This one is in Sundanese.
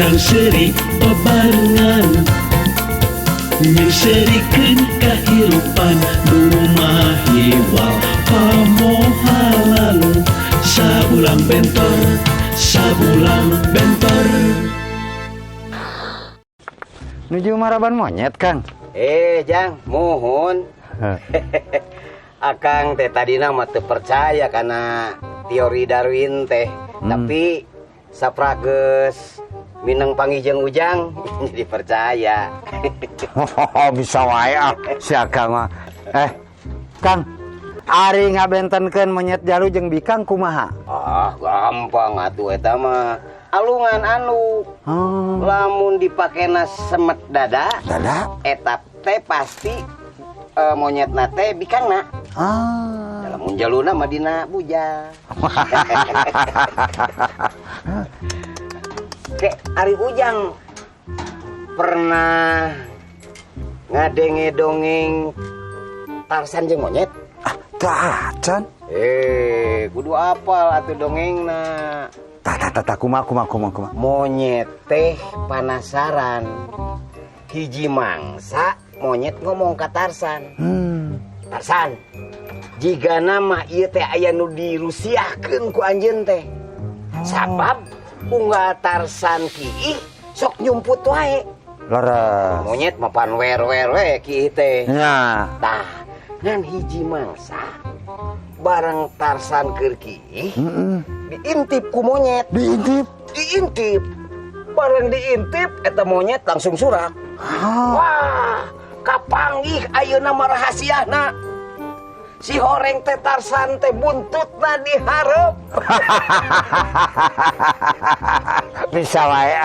urang seri bebarengan nyerikeun kahirupan rumah hiwal pamohalan sabulang bentor Nuju maraban monyet, Kang. Jang, mohon. Akang teh tadina mah teu percaya kana teori Darwin teh. Tapi saprageus mineng pangijeng Ujang jadi percaya. Bisa wae si Akang mah. Kang, ari ngabentenkeun monyet jalu jeung bikang kumaha? Gampang atuh eta mah. Alungan anu lamun dipakena semet dada eta teh pasti monyetna teh bikangna. Dalam munjaluna mah dina bujang. Kek Ari Ujang pernah ngadenge dongeng Tarsan jeung monyet? Tacan. Kudu apal atuh dongengna. Tata kumaha. Monyet teh penasaran. Hiji mangsa monyet ngomong ka Tarsan. Tarsan, jika nama ieu teh aya nu dirusiakeun ku anjeun teh. Sabab unggal Tarsan kiih sok nyumput wae. Leres. Monyet mah pan wer-wer we kiih teh. Nya. Tah, ngan hiji mangsa bareng Tarsan keur kiih. Diintip ku monyet. Diintip. Bareng diintip eta monyet langsung surak. Wah, kapanggih ayeuna mah rahasiana. Si horeng teh Tarsan teh buntutna dihareup. Bisa wae.